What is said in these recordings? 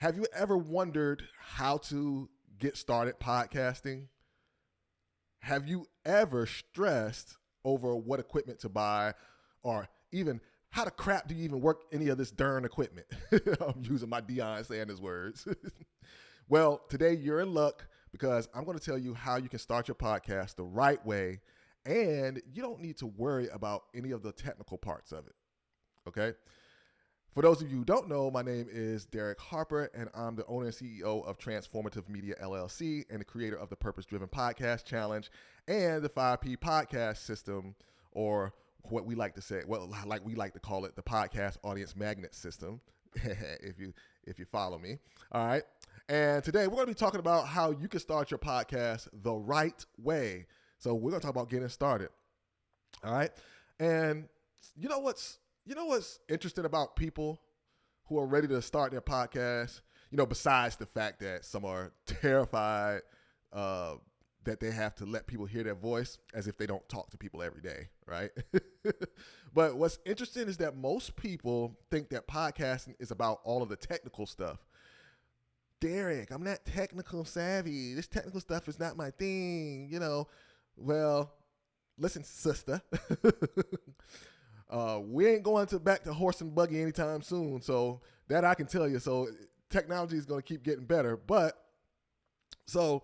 Have you ever wondered how to get started podcasting? Have you ever stressed over what equipment to buy or even how the crap do you even work any of this darn equipment? I'm using my Deion Sanders words. Well, today you're in luck because I'm going to tell you how you can start your podcast the right way, and you don't need to worry about any of the technical parts of it. Okay? For those of you who don't know, my name is Derek Harper, and I'm the owner and CEO of Transformative Media LLC and the creator of the Purpose Driven Podcast Challenge and the 5P Podcast System, or what we like to say, well, like we like to call it, the Podcast Audience Magnet System, if you follow me. All right. And today we're going to be talking about how you can start your podcast the right way. So we're going to talk about getting started. All right. And you know what's interesting about people who are ready to start their podcast? Besides the fact that some are terrified that they have to let people hear their voice as if they don't talk to people every day, right? But what's interesting is that most people think that podcasting is about all of the technical stuff. Derek, I'm not technical savvy. This technical stuff is not my thing, Well, listen, sister. We ain't going back to horse and buggy anytime soon, so that I can tell you. So technology is going to keep getting better, but so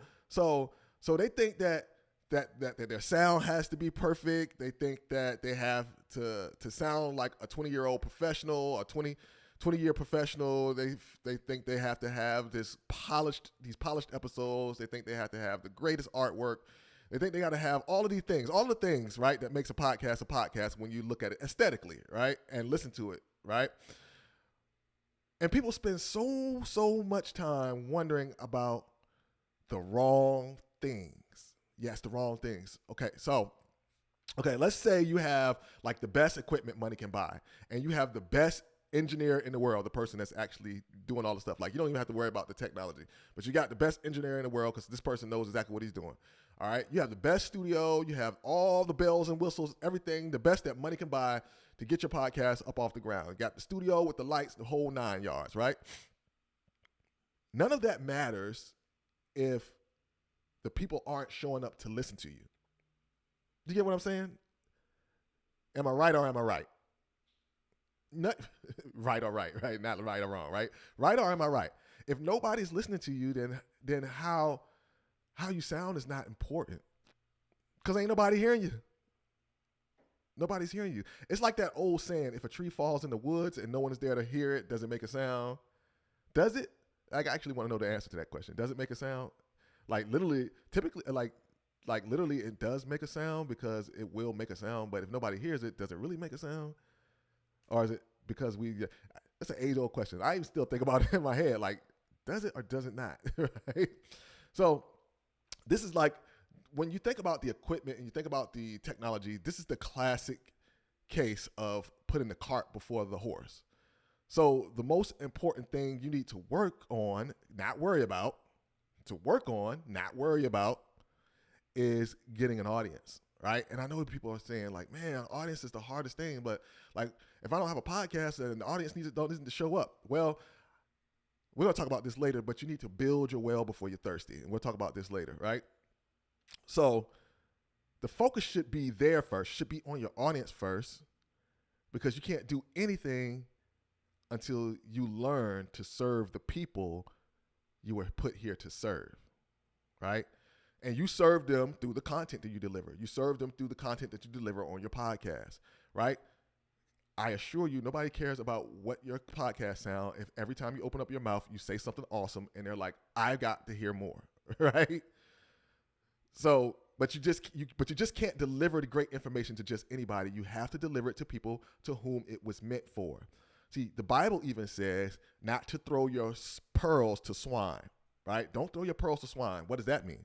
they think that their sound has to be perfect. They think that they have to sound like a 20-year-old professional, a 20-year professional. They think they have to have these polished episodes. They think they have to have the greatest artwork. They think they got to have all of the things, right, that makes a podcast when you look at it aesthetically, right, and listen to it, right? And people spend so much time wondering about the wrong things. Yes, the wrong things. Okay, let's say you have like the best equipment money can buy, and you have the best engineer in the world, the person that's actually doing all the stuff. Like, you don't even have to worry about the technology, but you got the best engineer in the world because this person knows exactly what he's doing. All right. You have the best studio. You have all the bells and whistles, everything, the best that money can buy to get your podcast up off the ground. You got the studio with the lights, the whole 9 yards, right? None of that matters if the people aren't showing up to listen to you. Do you get what I'm saying? Am I right or am I right? Not right or right? Not right or wrong, right? Right or am I right? If nobody's listening to you, then how you sound is not important, because ain't nobody hearing you. Nobody's hearing you. It's like that old saying, if a tree falls in the woods and no one is there to hear it, does it make a sound? Does it? I actually want to know the answer to that question. Does it make a sound? Like literally, typically, like literally it does make a sound, because it will make a sound, but if nobody hears it, does it really make a sound? Or is it because it's an age-old question. I even still think about it in my head, like, does it or does it not, right? So this is like, when you think about the equipment and you think about the technology, this is the classic case of putting the cart before the horse. So the most important thing you need to work on, not worry about, is getting an audience, right? And I know people are saying like, man, audience is the hardest thing, but like, if I don't have a podcast and the audience needs to show up, well, we're going to talk about this later, but you need to build your well before you're thirsty. And we'll talk about this later, right? So the focus should be there first, should be on your audience first, because you can't do anything until you learn to serve the people you were put here to serve, right? And you serve them through the content that you deliver. You serve them through the content that you deliver on your podcast, right? I assure you, nobody cares about what your podcast sound if every time you open up your mouth, you say something awesome and they're like, I've got to hear more, right? So, but you just can't deliver the great information to just anybody. You have to deliver it to people to whom it was meant for. See, the Bible even says not to throw your pearls to swine, right? Don't throw your pearls to swine. What does that mean?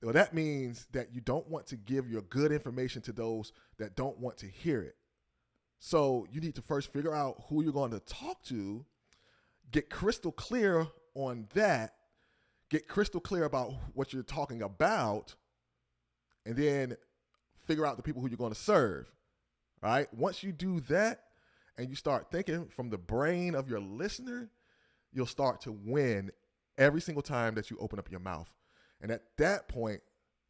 Well, that means that you don't want to give your good information to those that don't want to hear it. So you need to first figure out who you're going to talk to, get crystal clear on that, get crystal clear about what you're talking about, and then figure out the people who you're going to serve, right? Once you do that and you start thinking from the brain of your listener, you'll start to win every single time that you open up your mouth. And at that point,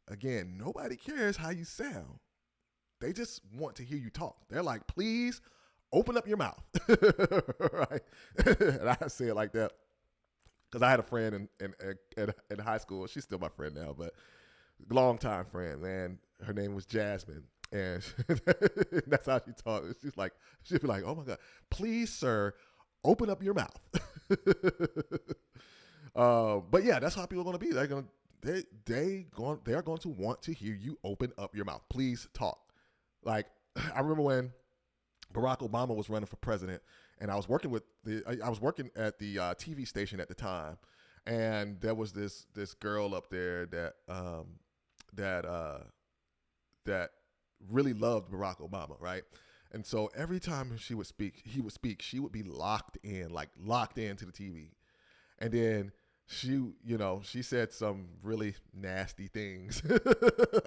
again, nobody cares how you sound. They just want to hear you talk. They're like, please open up your mouth. Right? And I say it like that because I had a friend in high school. She's still my friend now, but long-time friend, man. Her name was Jasmine. And that's how she talked. She'd be like, oh my God, please, sir, open up your mouth. But yeah, that's how people are going to be. They're going to want to hear you open up your mouth. Please talk. Like, I remember when Barack Obama was running for president, and I was working at the TV station at the time, and there was this girl up there that really loved Barack Obama, right? And so every time he would speak, she would be locked into the TV. And then she said some really nasty things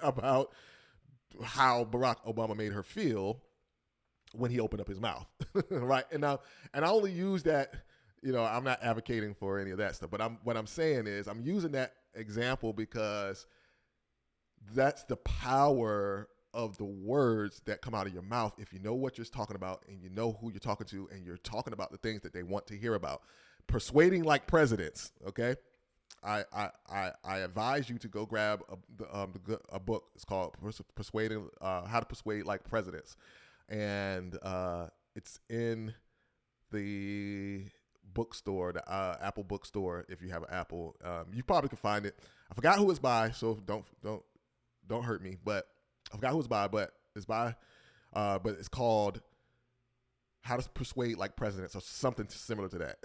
about how Barack Obama made her feel when he opened up his mouth, right? And I only use that, I'm not advocating for any of that stuff, but what I'm saying is I'm using that example because that's the power of the words that come out of your mouth. If you know what you're talking about and you know who you're talking to and you're talking about the things that they want to hear about, persuading like presidents. Okay. I advise you to go grab a book. It's called Persuading, How to Persuade Like Presidents. And it's in the bookstore, the Apple bookstore. If you have an Apple, you probably can find it. I forgot who it's by, so don't hurt me. But I forgot who it's by, but it's called How to Persuade Like Presidents, or something similar to that.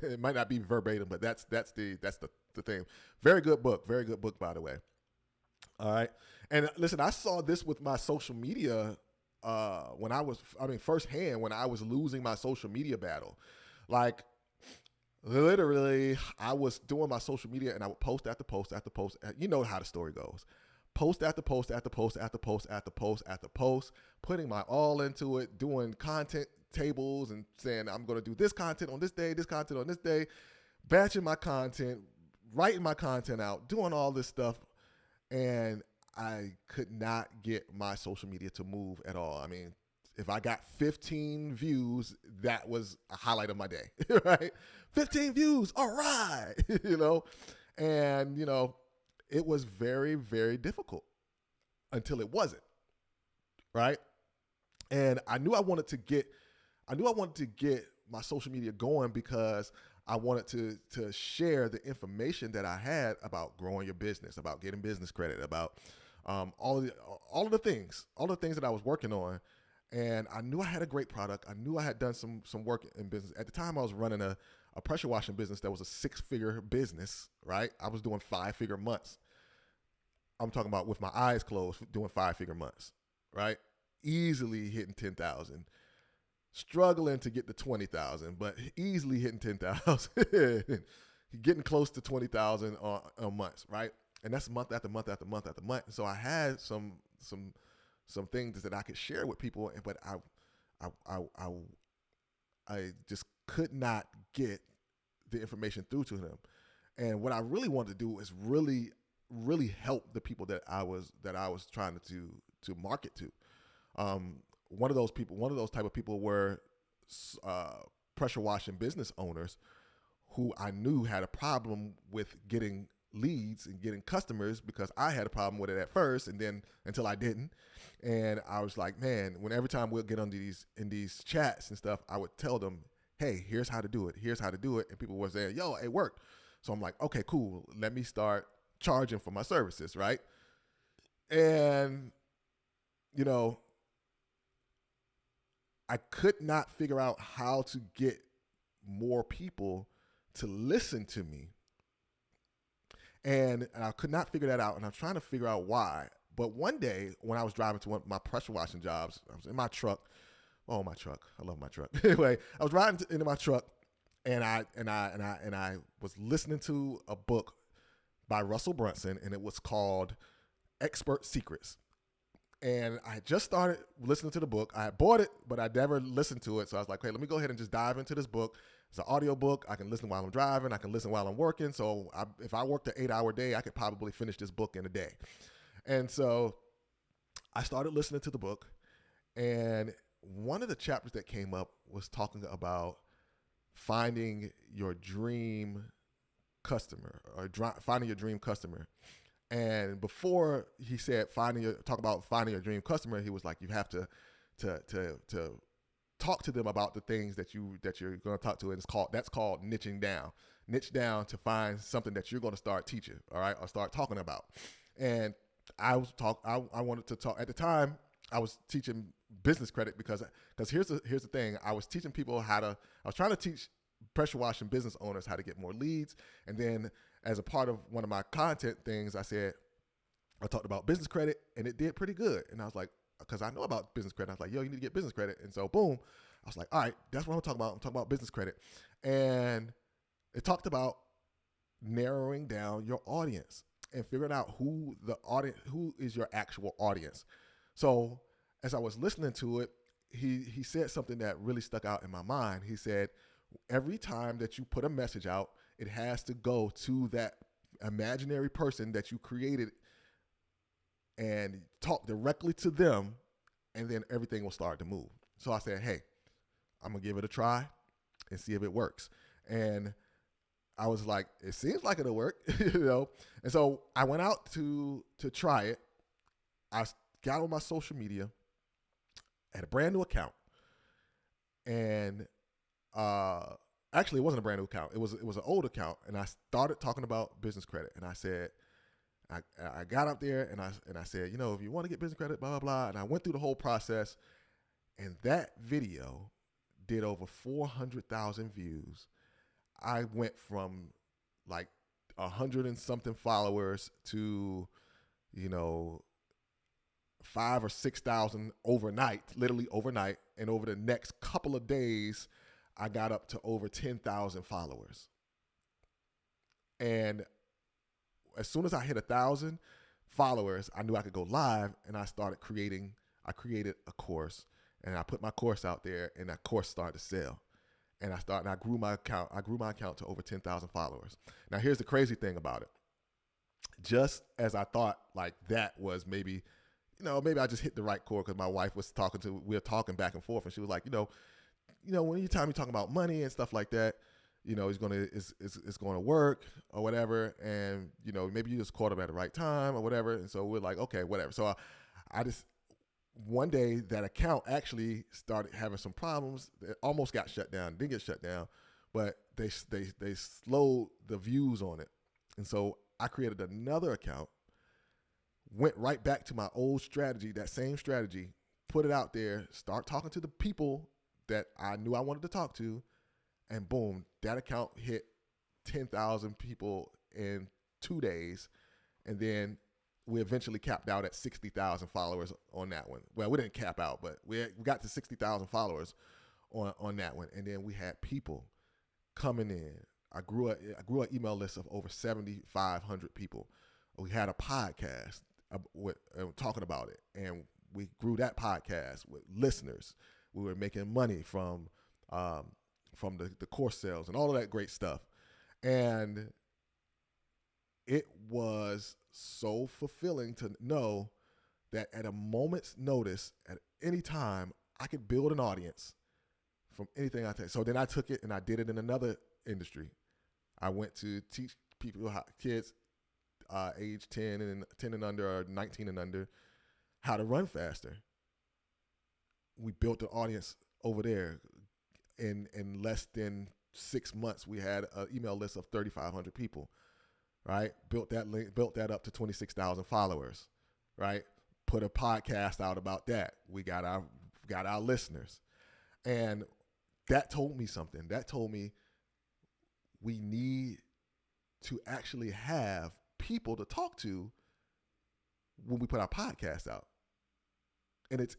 It might not be verbatim, but that's the thing. Very good book, by the way. All right, and listen, I saw this with my social media firsthand when I was losing my social media battle. Like, literally, I was doing my social media and I would post after post after post. You know how the story goes. Post after post after post after post after post after post, putting my all into it, doing content tables and saying I'm going to do this content on this day, this content on this day, batching my content, writing my content out, doing all this stuff. And I could not get my social media to move at all. I mean, if I got 15 views, that was a highlight of my day, right? 15 views, all right, and, it was very, very difficult until it wasn't, right? And I knew I wanted to get my social media going because I wanted to share the information that I had about growing your business, about getting business credit, about all of the things that I was working on. And I knew I had a great product. I knew I had done some work in business. At the time, I was running a pressure washing business that was a 6-figure business, right? I was doing 5-figure months. I'm talking about with my eyes closed, doing 5-figure months, right? Easily hitting 10,000. Struggling to get to 20,000, but easily hitting 10,000. Getting close to 20,000 on months, right? And that's month after month after month after month. So I had some things that I could share with people, but I just could not get the information through to them. And what I really wanted to do is really help the people that I was trying to market to. One of those type of people were pressure washing business owners who I knew had a problem with getting leads and getting customers because I had a problem with it at first, and then until I didn't. And I was like, man, every time we'll get on in these chats and stuff, I would tell them, hey, here's how to do it. Here's how to do it. And people were saying, yo, it worked. So I'm like, okay, cool. Let me start charging for my services, right? And, I could not figure out how to get more people to listen to me. And I could not figure that out. And I'm trying to figure out why. But one day when I was driving to one of my pressure washing jobs, I was in my truck. Oh, my truck. I love my truck. Anyway, I was riding into my truck and I was listening to a book by Russell Brunson, and it was called Expert Secrets. And I had just started listening to the book. I had bought it, but I never listened to it. So I was like, hey, let me go ahead and just dive into this book. It's an audio book. I can listen while I'm driving. I can listen while I'm working. So if I worked an 8-hour day, I could probably finish this book in a day. And so I started listening to the book, and one of the chapters that came up was talking about finding your dream customer, or finding your dream customer. And before he said talk about finding your dream customer, he was like, you have to talk to them about the things that you're going to talk to, and that's called niching down. Niche down to find something that you're going to start teaching, all right, or start talking about. And I wanted to talk at the time. I was teaching business credit because here's the thing. I was teaching people I was trying to teach pressure washing business owners how to get more leads. And then as a part of one of my content things, I talked about business credit, and it did pretty good. And I was like, because I know about business credit, I was like, yo, you need to get business credit. And so boom, I was like, all right, that's what I'm talking about. I'm talking about business credit. And it talked about narrowing down your audience and figuring out who is your actual audience. So as I was listening to it, he said something that really stuck out in my mind. He said, every time that you put a message out, it has to go to that imaginary person that you created and talk directly to them, and then everything will start to move. So I said, hey, I'm going to give it a try and see if it works. And I was like, it seems like it'll work, And so I went out to try it. I got on my social media, had a brand new account, and actually it wasn't a brand new account. It was an old account, and I started talking about business credit, and I said, I got up there and I said, if you want to get business credit, blah, blah, blah. And I went through the whole process, and that video did over 400,000 views. I went from like 100 and something followers to, 5,000 or 6,000 overnight, literally overnight. And over the next couple of days, I got up to over 10,000 followers. And as soon as I hit 1,000 followers, I knew I could go live, and I created a course, and I put my course out there, and that course started to sell. And I grew my account to over 10,000 followers. Now, here's the crazy thing about it. Just as I thought like that was maybe I just hit the right chord, because my wife was we were talking back and forth, and she was like, when you're talking about money and stuff like that, it's going to work or whatever. And, maybe you just caught him at the right time or whatever. And so we're like, okay, whatever. So I just, one day that account actually started having some problems. It almost got shut down. Didn't get shut down, but they slowed the views on it. And so I created another account, went right back to my old strategy, that same strategy, put it out there, start talking to the people that I knew I wanted to talk to. And boom, that account hit 10,000 people in 2 days. And then we eventually capped out at 60,000 followers on that one. Well, we didn't cap out, but we got to 60,000 followers on that one. And then we had people coming in. I grew an email list of over 7,500 people. We had a podcast talking about it. And we grew that podcast with listeners. We were making money from the course sales and all of that great stuff. And it was so fulfilling to know that at a moment's notice, at any time, I could build an audience from anything I take. So then I took it and I did it in another industry. I went to teach kids age 10 and under, or 19 and under, how to run faster. We built an audience over there. In less than 6 months, we had an email list of 3,500 people, right? Built that up to 26,000 followers, right? Put a podcast out about that. We got our listeners, and that told me something. That told me we need to actually have people to talk to when we put our podcast out, and it's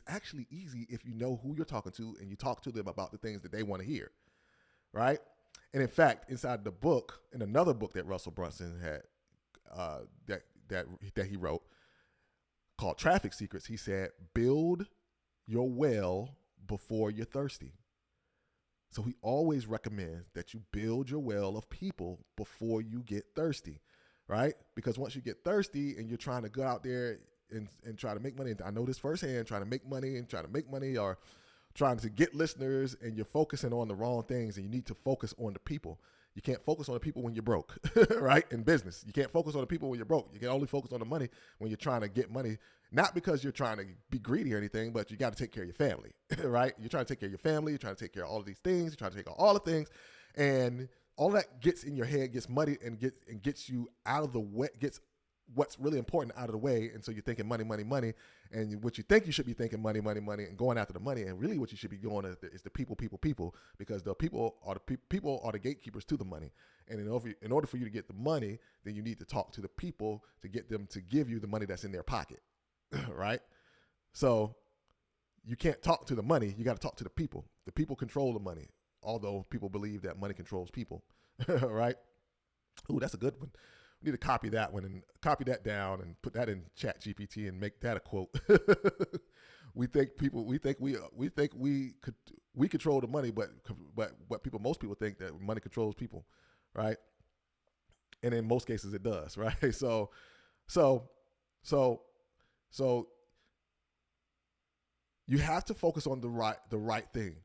actually easy if you know who you're talking to and you talk to them about the things that they want to hear, right? And in fact, inside the book, in another book that Russell Brunson had, that he wrote, called Traffic Secrets, he said, build your well before you're thirsty. So he always recommends that you build your well of people before you get thirsty, right? Because once you get thirsty and you're trying to go out there and try to make money, and I know this firsthand, trying to make money or trying to get listeners, and you're focusing on the wrong things, and you need to focus on the people. You can't focus on the people when you're broke, right? In business, you can't focus on the people when you're broke. You can only focus on the money when you're trying to get money, not because you're trying to be greedy or anything, but you got to take care of your family, right? You're trying to take care of your family. You're trying to take care of all of these things. You're trying to take care of all the things, and all that gets in your head, gets muddied, and gets you out of the way, gets what's really important out of the way. And so you're thinking money, money, money. And what you think you should be thinking money, money, money, and going after the money. And really what you should be going is the people, because the people are the gatekeepers to the money. And in order for you to get the money, then you need to talk to the people to get them to give you the money that's in their pocket, right? So you can't talk to the money. You got to talk to the people. The people control the money, although people believe that money controls people, right? Ooh, that's a good one. We need to copy that one and copy that down and put that in Chat GPT and make that a quote. we control the money, but most people think that money controls people, right? And in most cases it does, right? So you have to focus on the right thing.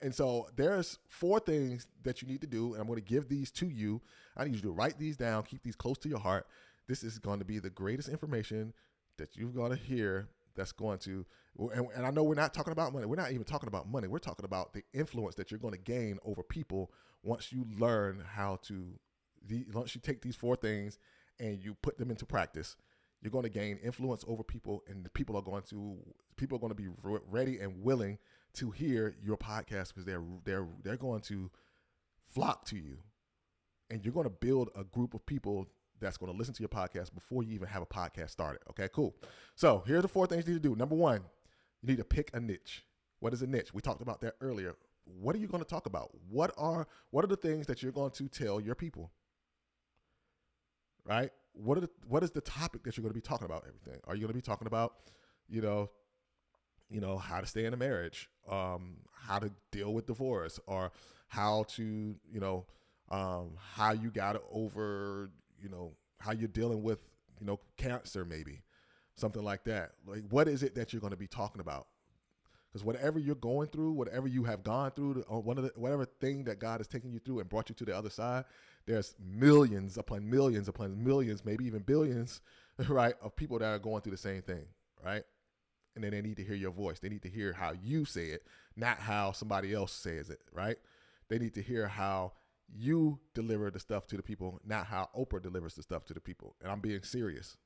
And so there's 4 things that you need to do, and I'm going to give these to you. I need you to write these down, keep these close to your heart. This is going to be the greatest information that you're going to hear that's going to, and I know we're not talking about money. We're not even talking about money. We're talking about the influence that you're going to gain over people once you learn once you take these 4 things and you put them into practice. You're going to gain influence over people, and the people are going to be ready and willing to hear your podcast because they're going to flock to you, and you're going to build a group of people that's going to listen to your podcast before you even have a podcast started. Okay, cool. So here's the 4 things you need to do. Number 1, you need to pick a niche. What is a niche? We talked about that earlier. What are you going to talk about? What are the things that you're going to tell your people? Right? What is the topic that you're going to be talking about? Everything. Are you going to be talking about, how to stay in a marriage, how to deal with divorce, or how to, how you got over, how you're dealing with, cancer, maybe something like that. Like, what is it that you're going to be talking about? Because whatever you're going through, whatever you have gone through, or whatever thing that God has taken you through and brought you to the other side, there's millions upon millions upon millions, maybe even billions, right, of people that are going through the same thing, right? And then they need to hear your voice. They need to hear how you say it, not how somebody else says it, right? They need to hear how you deliver the stuff to the people, not how Oprah delivers the stuff to the people. And I'm being serious.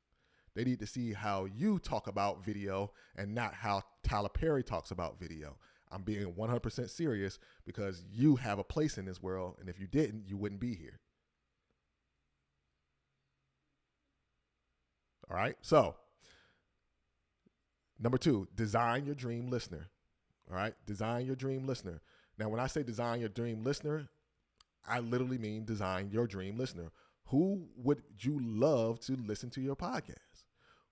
They need to see how you talk about video and not how Tyler Perry talks about video. I'm being 100% serious because you have a place in this world, and if you didn't, you wouldn't be here. All right? So, number 2, design your dream listener. All right? Design your dream listener. Now, when I say design your dream listener, I literally mean design your dream listener. Who would you love to listen to your podcast?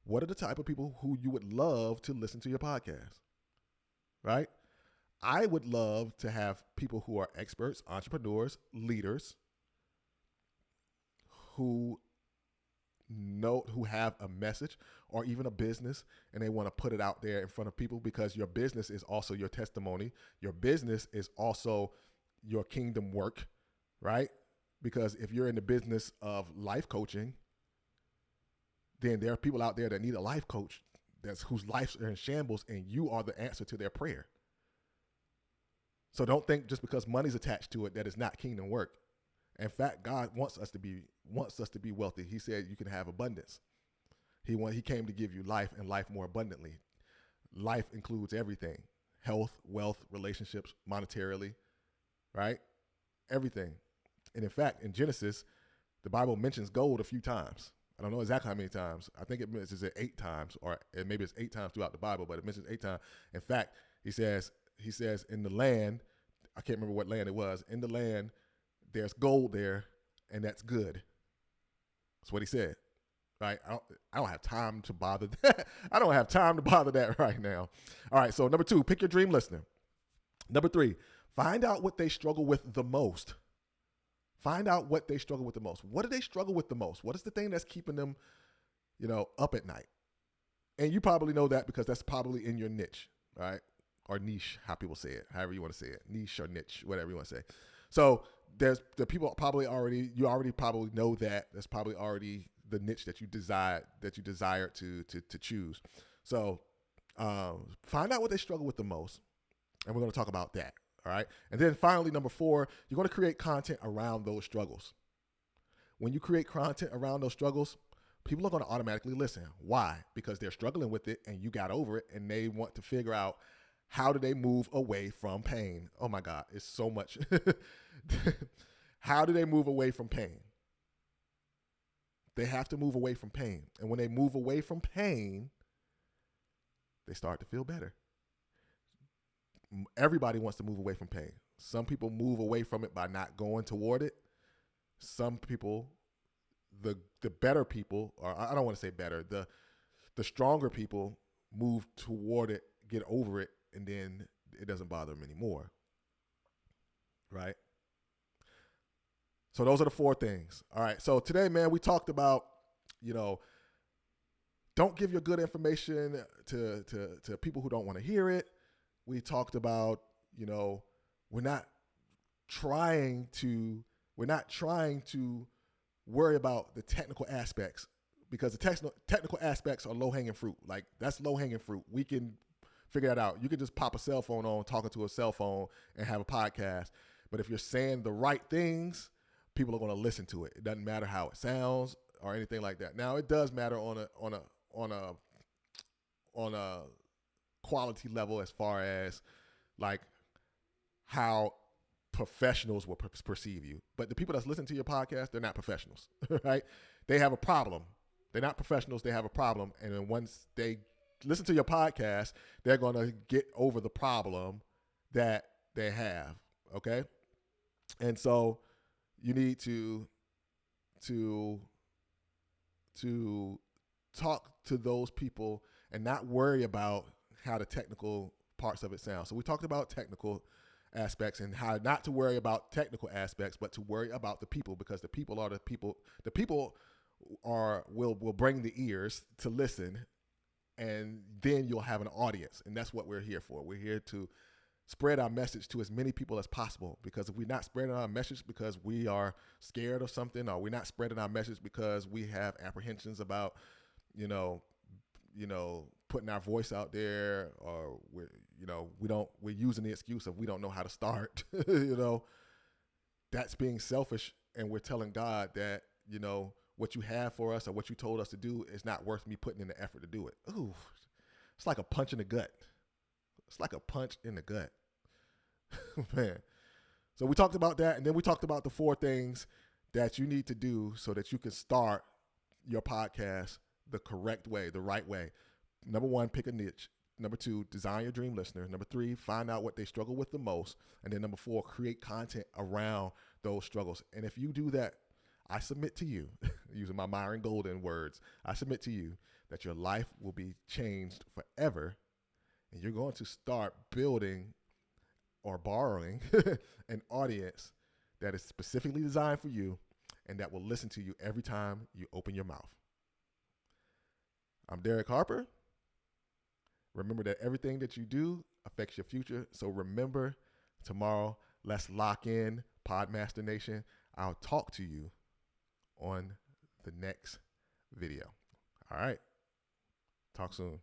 What are the type of people who you would love to listen to your podcast? Right? I would love to have people who are experts, entrepreneurs, leaders, who have a message or even a business, and they want to put it out there in front of people, because your business is also your testimony. Your business is also your kingdom work, right? Because if you're in the business of life coaching, then there are people out there that need a life coach whose lives are in shambles, and you are the answer to their prayer. So don't think just because money's attached to it that it's not kingdom work. In fact, God wants us to be wealthy. He said you can have abundance. He came to give you life, and life more abundantly. Life includes everything: health, wealth, relationships, monetarily, right? Everything. And in fact, in Genesis, the Bible mentions gold a few times. I don't know exactly how many times. I think it mentions it 8 times, or maybe it's 8 times throughout the Bible, but it mentions 8 times. In fact, he says in the land, I can't remember what land it was, in the land, there's gold there, and that's good. That's what he said, right? I don't have time to bother that. I don't have time to bother that right now. All right, so number 2, pick your dream listener. Number 3, Find out what they struggle with the most. Find out what they struggle with the most. What do they struggle with the most? What is the thing that's keeping them, up at night? And you probably know that because that's probably in your niche, right? Or niche, how people say it, however you want to say it, niche or niche, whatever you want to say. So there's the people you already probably know that. That's probably already the niche that you desire to choose. So find out what they struggle with the most, and we're going to talk about that. All right. And then finally, number 4, you're going to create content around those struggles. When you create content around those struggles, people are going to automatically listen. Why? Because they're struggling with it and you got over it, and they want to figure out how do they move away from pain. Oh my God, it's so much. How do they move away from pain? They have to move away from pain. And when they move away from pain, they start to feel better. Everybody wants to move away from pain. Some people move away from it by not going toward it. Some people, the better people, or I don't want to say better, the stronger people move toward it, get over it, and then it doesn't bother them anymore. Right? So those are the 4 things. All right. So today, man, we talked about, don't give your good information to people who don't want to hear it. We talked about, we're not trying to worry about the technical aspects, because the technical aspects are low-hanging fruit. Like, that's low-hanging fruit. We can figure that out. You can just pop a cell phone on, talking to a cell phone, and have a podcast. But if you're saying the right things, people are going to listen to it. It doesn't matter how it sounds or anything like that. Now, it does matter on a quality level, as far as like how professionals will perceive you. But the people that's listening to your podcast, they're not professionals, right? They have a problem. They're not professionals. They have a problem. And then once they listen to your podcast, they're going to get over the problem that they have. Okay. And so you need to talk to those people and not worry about how the technical parts of it sound. So we talked about technical aspects and how not to worry about technical aspects, but to worry about the people, because the people will bring the ears to listen, and then you'll have an audience. And that's what we're here for. We're here to spread our message to as many people as possible, because if we're not spreading our message because we are scared of something, or we're not spreading our message because we have apprehensions about, putting our voice out there, or we're using the excuse of we don't know how to start, that's being selfish. And we're telling God that, what you have for us or what you told us to do is not worth me putting in the effort to do it. Ooh, it's like a punch in the gut. It's like a punch in the gut, man. So we talked about that. And then we talked about the 4 things that you need to do so that you can start your podcast the correct way, the right way. Number 1, pick a niche. Number 2, design your dream listener. Number 3, find out what they struggle with the most. And then number 4, create content around those struggles. And if you do that, I submit to you, using my Myron Golden words, I submit to you that your life will be changed forever. And you're going to start building or borrowing an audience that is specifically designed for you and that will listen to you every time you open your mouth. I'm Derek Harper. Remember that everything that you do affects your future. So remember, tomorrow, let's lock in, Podmaster Nation. I'll talk to you on the next video. All right. Talk soon.